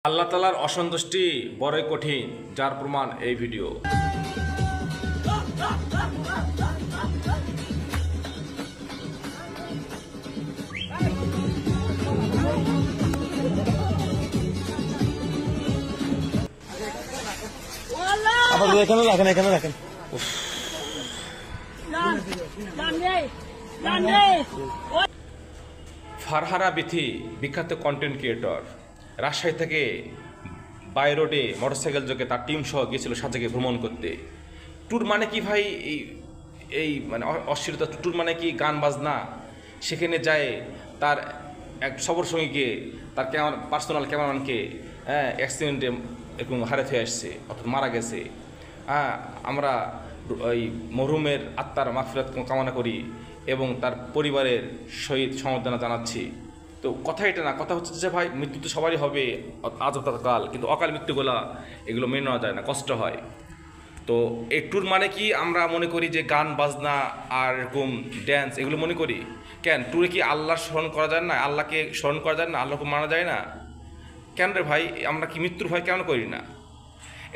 আল্লাহ তাআলার অসন্তুষ্টি বড়ই কঠিন, যার প্রমাণ এই ভিডিও। এখানে রাখেন, এখানে রাখেন। ফারহানা বিথি বিখ্যাত কন্টেন্ট ক্রিয়েটর, রাজশাহী থেকে বাই রোডে মোটরসাইকেল যোগে তার টিম সহ গিয়েছিল সাজেকে ভ্রমণ করতে। ট্যুর মানে কি ভাই? এই মানে অশ্লীলতা। ট্যুর মানে কি গান বাজনা? সেখানে যায় তার এক সফর সঙ্গীকে, তার পার্সোনাল ক্যামেরাম্যানকে অ্যাক্সিডেন্টে এরকম হারে ফেয়ে আসছে, অর্থাৎ মারা গেছে। আমরা ওই মরহুমের আত্মার মাগফিরাত কামনা করি এবং তার পরিবারের সহিত সমবেদনা জানাচ্ছি। তো কথা এটা না, কথা হচ্ছে যে ভাই, মৃত্যু তো সবারই হবে, আজ কাল, কিন্তু অকাল মৃত্যুগুলা এগুলো মেনে নেওয়া যায় না, কষ্ট হয়। তো এই ট্যুর মানে কি আমরা মনে করি যে গান বাজনা আর এরকম ড্যান্স এগুলো মনে করি? কেন ট্যুরে কি আল্লাহ স্মরণ করা যায় না? আল্লাহকে স্মরণ করা যায় না? আল্লাহকে মানা যায় না? কেন রে ভাই, আমরা কি মৃত্যুর ভয় কেন করি না?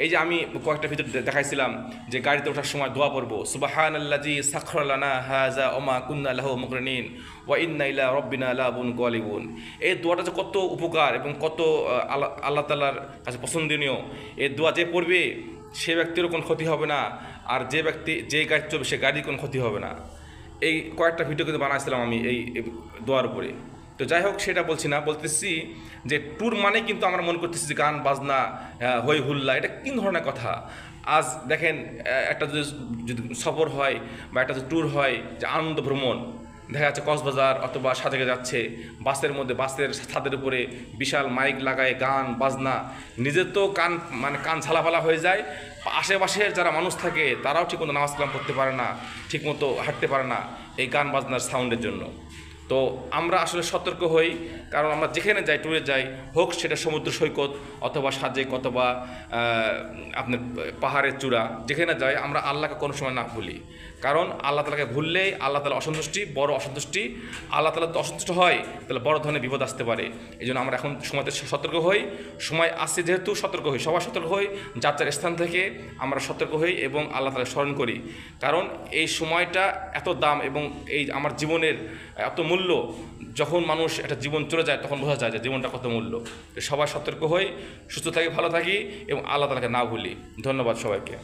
এই যে আমি কয়েকটা ভিতর দেখাইছিলাম যে গাড়িতে ওঠার সময় দোয়া পড়বো, সুবহানাল্লাযী সাখখারা লানা হাযা ওয়া মা কুন্না লাহু মুকরিনিন ওয়া ইন্না ইলা রাব্বিনা লামুনকালিবুন। এই দোয়াটা যে কত উপকার এবং কত আল্লাহ তাআলার কাছে পছন্দনীয়। এই দোয়া যে পড়বে সে ব্যক্তিরও কোনো ক্ষতি হবে না, আর যে ব্যক্তি যে গাড়ি চলবে সে গাড়ির কোনো ক্ষতি হবে না। এই কয়েকটা ভিডিও কিন্তু বানাইছিলাম আমি এই দোয়ার উপরে। তো যাই হোক, সেটা বলছি না, বলতেছি যে ট্যুর মানে কিন্তু আমরা মনে করতেছি যে গান বাজনা, হই হুল্লা, এটা কোন ধরনের কথা? আজ দেখেন, একটা যদি সফর হয় বা একটা যদি ট্যুর হয়, যে আনন্দ ভ্রমণ, দেখা যাচ্ছে কক্সবাজার অথবা সাজেকে যাচ্ছে, বাসের মধ্যে, বাসের ছাদের উপরে বিশাল মাইক লাগায় গান বাজনা, নিজের তো কান ঝালাফালা হয়ে যায়, আশেপাশের যারা মানুষ থাকে তারাও ঠিকমতো নামাজ কালাম পড়তে পারে না, ঠিকমতো হাঁটতে পারে না এই গান বাজনার সাউন্ডের জন্য। তো আমরা আসলে সতর্ক হই, কারণ আমরা যেখানে যাই, ট্যুরে যাই, হোক সেটা সমুদ্র সৈকত অথবা সাজেক অথবা আপনার পাহাড়ের চূড়া, যেখানে যাই আমরা আল্লাহকে কোনো সময় না ভুলি। কারণ আল্লাহ তাআলাকে ভুললেই আল্লাহ তাআলা অসন্তুষ্টি, বড় অসন্তুষ্টি। আল্লাহ তাআলা তো অসন্তুষ্ট হয়, তাহলে বড় ধরনের বিপদ আসতে পারে। এই জন্য আমরা এখন সময়তে সতর্ক হই, সময় আসছে যেহেতু সতর্ক হই, সবাই সতর্ক হই, যার যার স্থান থেকে আমরা সতর্ক হই এবং আল্লাহ তাআলা স্মরণ করি। কারণ এই সময়টা এত দাম এবং এই আমার জীবনের এত মূল্য, যখন মানুষ একটা জীবন চলে যায় তখন বোঝা যায় যে জীবনটা কত মূল্য। সবাই সতর্ক হই, সুস্থ থাকি, ভালো থাকি এবং আল্লাহ তাআলাকে না ভুলি। ধন্যবাদ সবাইকে।